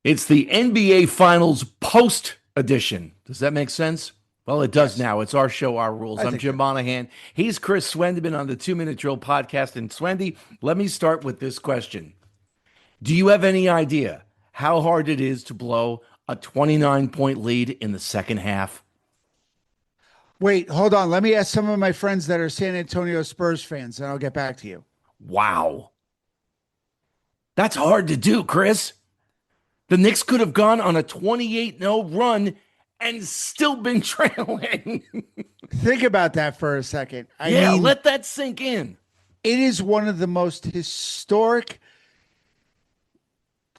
It's the NBA Finals post edition. Does that make sense? Well, it does Yes, now. It's our show, our rules. I I'm think Jim so. Monahan. He's Chris Swendeman on the 2 Minute Drill podcast. And Swendy, let me start with this question. Do you have any idea how hard it is to blow a 29-point lead in the second half? Wait, hold on. Let me ask some of my friends that are San Antonio Spurs fans, and I'll get back to you. Wow. That's hard to do, Chris. The Knicks could have gone on a 28-0 run and still been trailing. Think about that for a second. I Yeah, mean, let that sink in. it is one of the most historic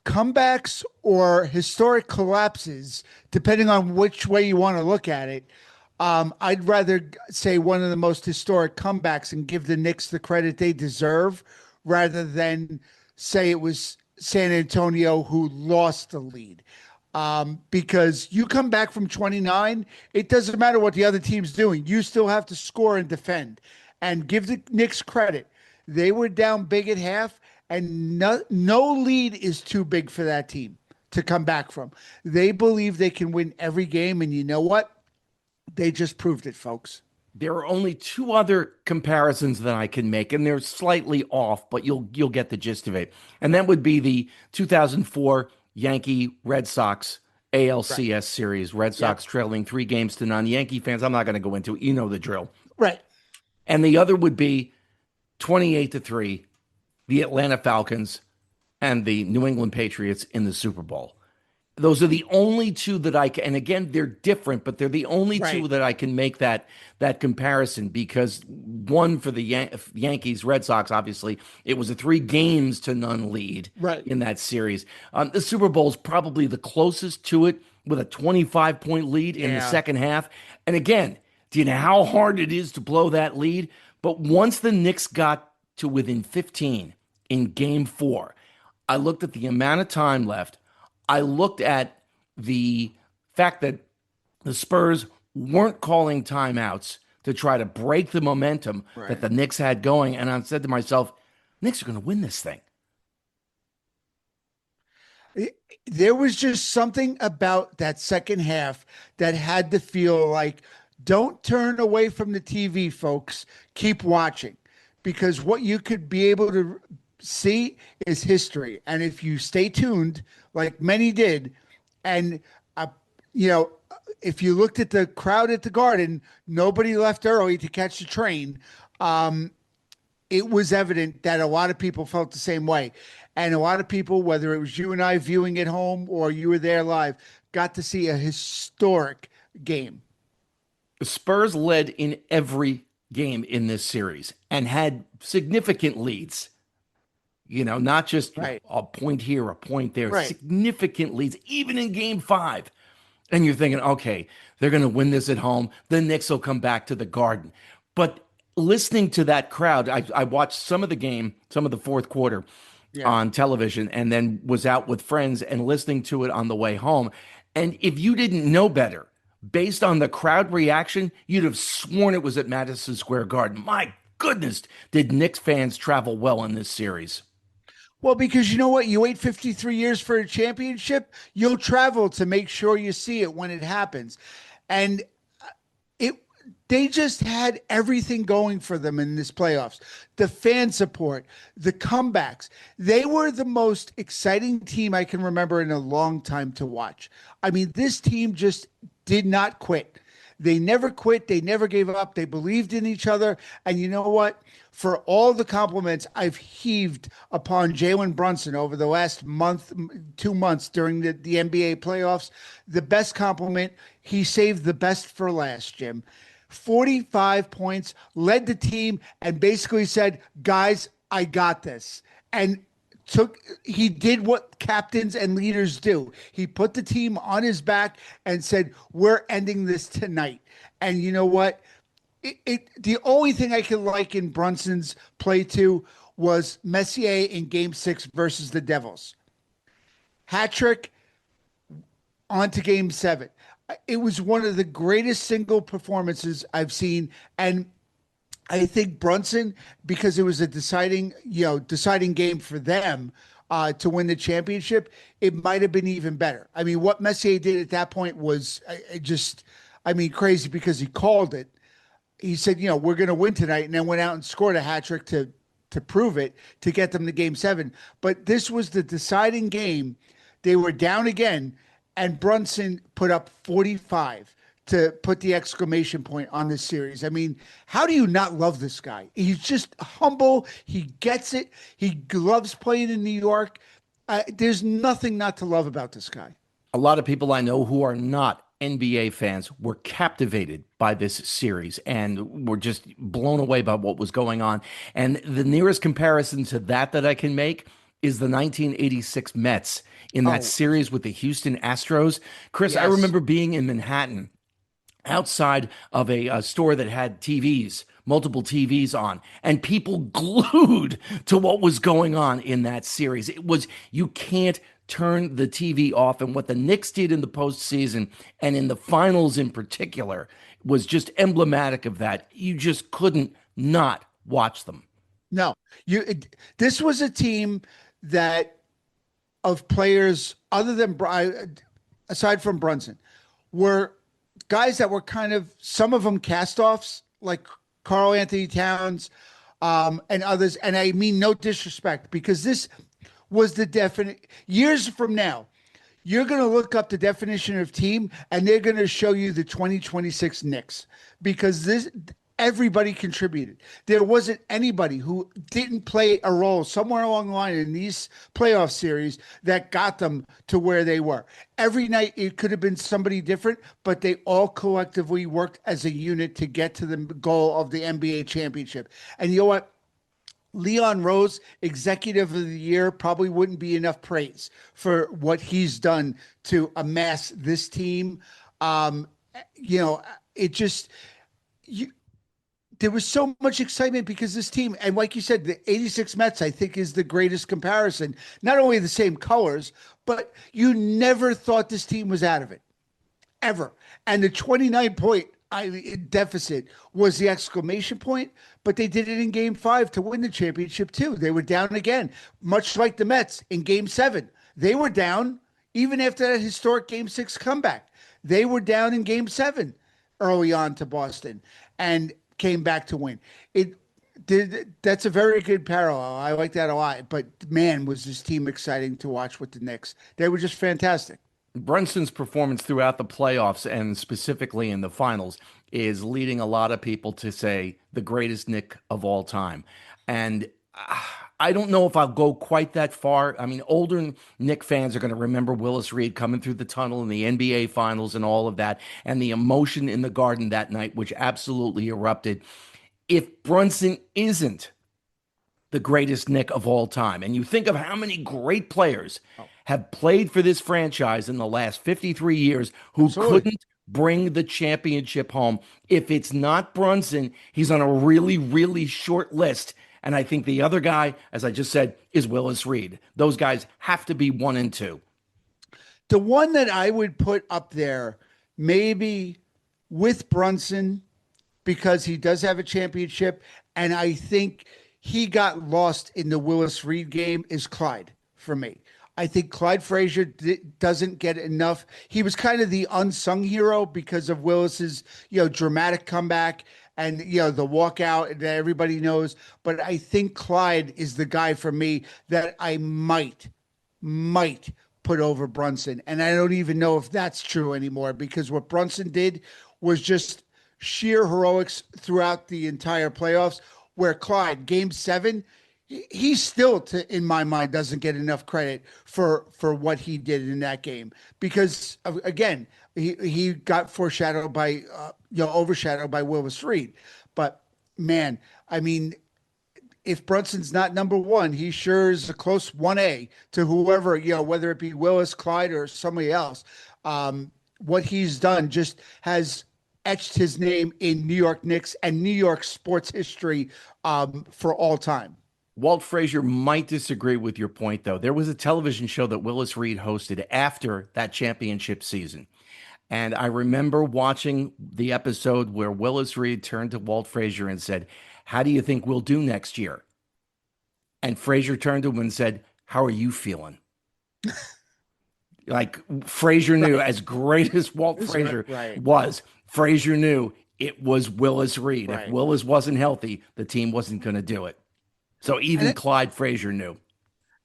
comebacks or historic collapses, depending on which way you want to look at it. I'd rather say one of the most historic comebacks and give the Knicks the credit they deserve rather than say it was San Antonio who lost the lead. Because you come back from 29, it doesn't matter what the other team's doing. You still have to score and defend. And give the Knicks credit. They were down big at half, and no lead is too big for that team to come back from. They believe they can win every game, and you know what? They just proved it, folks. There are only two other comparisons that I can make, and they're slightly off, but you'll get the gist of it. And that would be the 2004 Yankee Red Sox Right. ALCS series. Red Yep. Sox trailing 3 games to none. Yankee fans, I'm not going to go into it. You know the drill. Right. And the other would be 28-3, the Atlanta Falcons and the New England Patriots in the Super Bowl. Those are the only two that I can, and again, they're different, but they're the only two Right. that I can make that comparison because one for the Yankees, Red Sox, obviously, it was a 3 games to none lead Right. in that series. The Super Bowl is probably the closest to it with a 25-point lead in the Yeah. second half. And again, do you know how hard it is to blow that lead? But once the Knicks got to within 15 in game 4, I looked at the amount of time left. I looked at the fact that the Spurs weren't calling timeouts to try to break the momentum that Right. the Knicks had going. And I said to myself, Knicks are going to win this thing. There was just something about that second half that had to feel like, don't turn away from the TV, folks. Keep watching because what you could be able to see is history. And if you stay tuned, like many did, and uh, you know, if you looked at the crowd at the Garden, nobody left early to catch the train. Um, it was evident that a lot of people felt the same way. And a lot of people, whether it was you and I viewing at home or you were there live, got to see a historic game. The Spurs led in every game in this series and had significant leads. Not just Right. a point here, a point there, Right. significant leads, even in game 5. And you're thinking, okay, they're going to win this at home. The Knicks will come back to the Garden. But listening to that crowd, I watched some of the game, some of the fourth quarter Yeah. on television, and then was out with friends and listening to it on the way home. And if you didn't know better, based on the crowd reaction, you'd have sworn it was at Madison Square Garden. My goodness, did Knicks fans travel well in this series? Well, because you know what? You wait 53 years for a championship, you'll travel to make sure you see it when it happens. And it they just had everything going for them in this playoffs. The fan support, the comebacks. They were the most exciting team I can remember in a long time to watch. I mean, this team just did not quit. They never quit. They never gave up. They believed in each other. And you know what? For all the compliments I've heaved upon Jalen Brunson over the last month, 2 months during the NBA playoffs, the best compliment, he saved the best for last, Jim. 45 points, led the team, and basically said, guys, I got this. And he did what captains and leaders do. He put the team on his back and said, "We're ending this tonight." And you know what? The only thing I can like in Brunson's play to was Messier in Game 6 versus the Devils. Hat trick on to Game 7. It was one of the greatest single performances I've seen, and I think Brunson, because it was a deciding game for them, to win the championship, it might have been even better. I mean, what Messier did at that point was crazy because he called it. He said, we're going to win tonight, and then went out and scored a hat trick to prove it, to get them to game 7. But this was the deciding game. They were down again, and Brunson put up 45 to put the exclamation point on this series. I mean, how do you not love this guy? He's just humble. He gets it. He loves playing in New York. There's nothing not to love about this guy. A lot of people I know who are not NBA fans were captivated by this series and were just blown away by what was going on. And the nearest comparison to that I can make is the 1986 Mets in that series with the Houston Astros. Chris, yes. I remember being in Manhattan outside of a store that had TVs, multiple TVs on, and people glued to what was going on in that series. It was, you can't turn the TV off. And what the Knicks did in the postseason and in the finals in particular was just emblematic of that. You just couldn't not watch them. No, this was a team that of players other than aside from Brunson were guys that were kind of, some of them cast-offs, like Karl Anthony Towns and others. And I mean no disrespect, because this was the definite. Years from now, you're going to look up the definition of team, and they're going to show you the 2026 Knicks, because everybody contributed. There wasn't anybody who didn't play a role somewhere along the line in these playoff series that got them to where they were. Every night it could have been somebody different, but they all collectively worked as a unit to get to the goal of the NBA championship. And you know what? Leon Rose, Executive of the Year, probably wouldn't be enough praise for what he's done to amass this team. It just... There was so much excitement because this team, and like you said, the 86 Mets, I think, is the greatest comparison. Not only the same colors, but you never thought this team was out of it, ever. And the 29-point deficit was the exclamation point, but they did it in Game 5 to win the championship, too. They were down again, much like the Mets in Game 7. They were down even after that historic Game 6 comeback. They were down in Game 7 early on to Boston. And came back to win. That's a very good parallel. I like that a lot. But man, was this team exciting to watch with the Knicks. They were just fantastic. Brunson's performance throughout the playoffs and specifically in the finals is leading a lot of people to say the greatest Knick of all time. And I don't know if I'll go quite that far. I mean, older Knick fans are going to remember Willis Reed coming through the tunnel in the NBA finals and all of that, and the emotion in the Garden that night, which absolutely erupted. If Brunson isn't the greatest Knick of all time, and you think of how many great players have played for this franchise in the last 53 years who couldn't bring the championship home, if it's not Brunson, he's on a really, really short list. And I think the other guy, as I just said, is Willis Reed. Those guys have to be 1 and 2. The one that I would put up there, maybe with Brunson, because he does have a championship, and I think he got lost in the Willis Reed game, is Clyde for me. I think Clyde Frazier doesn't get enough. He was kind of the unsung hero because of Willis's, dramatic comeback and, the walkout that everybody knows. But I think Clyde is the guy for me that I might put over Brunson. And I don't even know if that's true anymore, because what Brunson did was just sheer heroics throughout the entire playoffs, where Clyde, Game 7, he still, in my mind, doesn't get enough credit for what he did in that game, because again, he got overshadowed by Willis Reed. But man, I mean, if Brunson's not number 1, he sure is a close 1A to whoever, whether it be Willis, Clyde, or somebody else. What he's done just has etched his name in New York Knicks and New York sports history for all time. Walt Frazier might disagree with your point, though. There was a television show that Willis Reed hosted after that championship season. And I remember watching the episode where Willis Reed turned to Walt Frazier and said, "How do you think we'll do next year?" And Frazier turned to him and said, How are you feeling? Like Frazier knew, Right. as great as Walt That's right. Frazier Right. was, Frazier knew it was Willis Reed. If Right. Willis wasn't healthy, the team wasn't going to do it. So And even it, Clyde Frazier knew.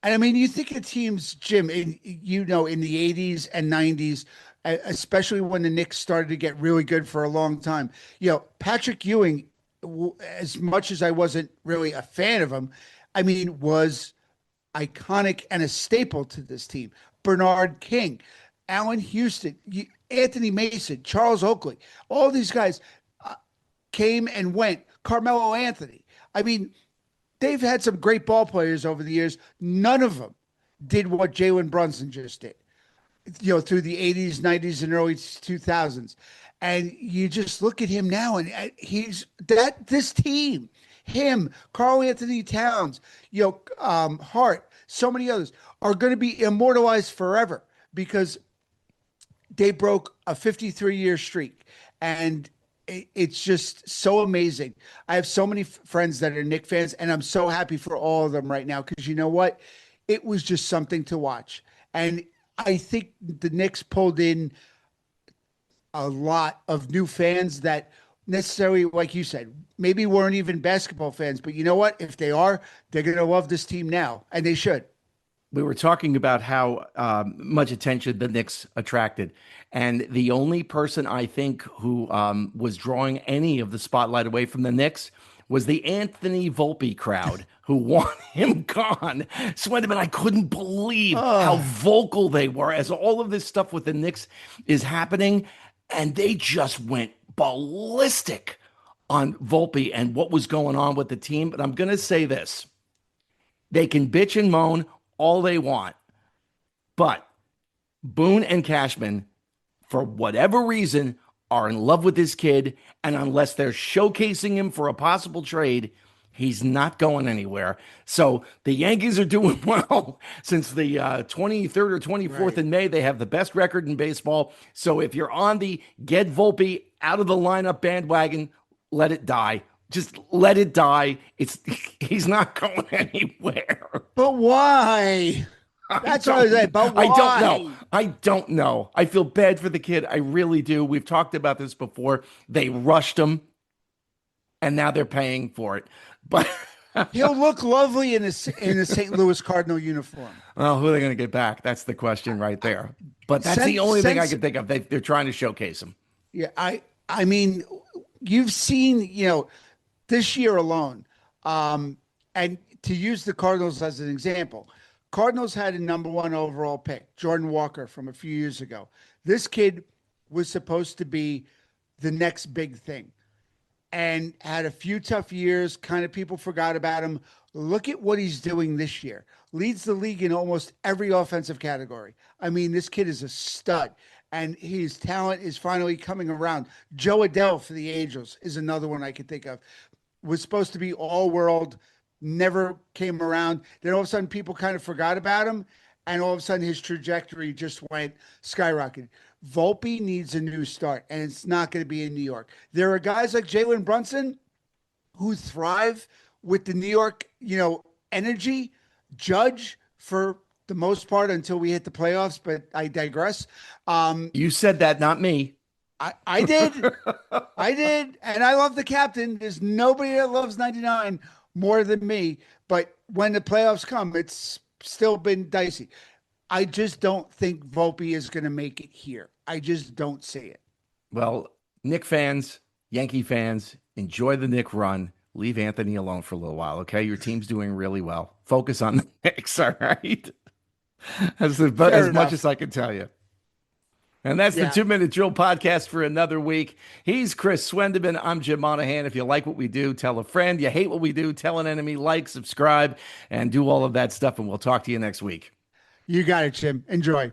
and I mean, you think of teams, Jim, in the 80s and 90s, especially when the Knicks started to get really good for a long time. Patrick Ewing, as much as I wasn't really a fan of him, I mean, was iconic and a staple to this team. Bernard King, Allen Houston, Anthony Mason, Charles Oakley, all these guys came and went. Carmelo Anthony. I mean, they've had some great ball players over the years. None of them did what Jalen Brunson just did, through the 80s, 90s, and early 2000s. And you just look at him now, and this team, him, Carl Anthony Towns, Hart, so many others are going to be immortalized forever because they broke a 53-year streak. And it's just so amazing. I have so many friends that are Knick fans, and I'm so happy for all of them right now because you know what? It was just something to watch. And I think the Knicks pulled in a lot of new fans that necessarily, like you said, maybe weren't even basketball fans. But you know what? If they are, they're going to love this team now, and they should. We were talking about how much attention the Knicks attracted. And the only person I think who was drawing any of the spotlight away from the Knicks was the Anthony Volpe crowd who want him gone. Swendeman, I couldn't believe how Oh, vocal they were as all of this stuff with the Knicks is happening. And they just went ballistic on Volpe and what was going on with the team. But I'm going to say this. They can bitch and moan all they want. But Boone and Cashman, for whatever reason, are in love with this kid. And unless they're showcasing him for a possible trade, he's not going anywhere. So the Yankees are doing well since the 23rd or 24th right. in May. They have the best record in baseball. So if you're on the get Volpe out of the lineup bandwagon, let it die. Just let it die. He's not going anywhere. But why? I That's what I was saying. don't But I don't know. why? I don't know. I feel bad for the kid. I really do. We've talked about this before. They rushed him and now they're paying for it. But He'll look lovely in a St. Louis Cardinal uniform. well, who are they going to get back? That's the question right there. But that's the only thing I can think of. They're trying to showcase him. Yeah, I mean, you've seen, this year alone, and to use the Cardinals as an example, Cardinals had a number one overall pick, Jordan Walker, from a few years ago. This kid was supposed to be the next big thing and had a few tough years. Kind of people forgot about him. Look at what he's doing this year. Leads the league in almost every offensive category. I mean, this kid is a stud, and his talent is finally coming around. Joe Adele for the Angels is another one I could think of. Was supposed to be all world, never came around. Then all of a sudden, people kind of forgot about him, and all of a sudden, his trajectory just went skyrocketing. Volpe needs a new start, and it's not going to be in New York. There are guys like Jalen Brunson who thrive with the New York, energy. Judge for the most part until we hit the playoffs, but I digress. You said that, not me. I did. I did. And I love the captain. There's nobody that loves 99 more than me. But when the playoffs come, it's still been dicey. I just don't think Volpe is going to make it here. I just don't see it. Well, Knick fans, Yankee fans, enjoy the Knick run. Leave Anthony alone for a little while, okay? Your team's doing really well. Focus on the Knicks, all right? As Fair much enough. as I can tell you. And that's the Yeah. 2 Minute Drill podcast for another week. He's Chris Swendeman. I'm Jim Monahan. If you like what we do, tell a friend. You hate what we do, tell an enemy. Like, subscribe, and do all of that stuff. And we'll talk to you next week. You got it, Jim. Enjoy.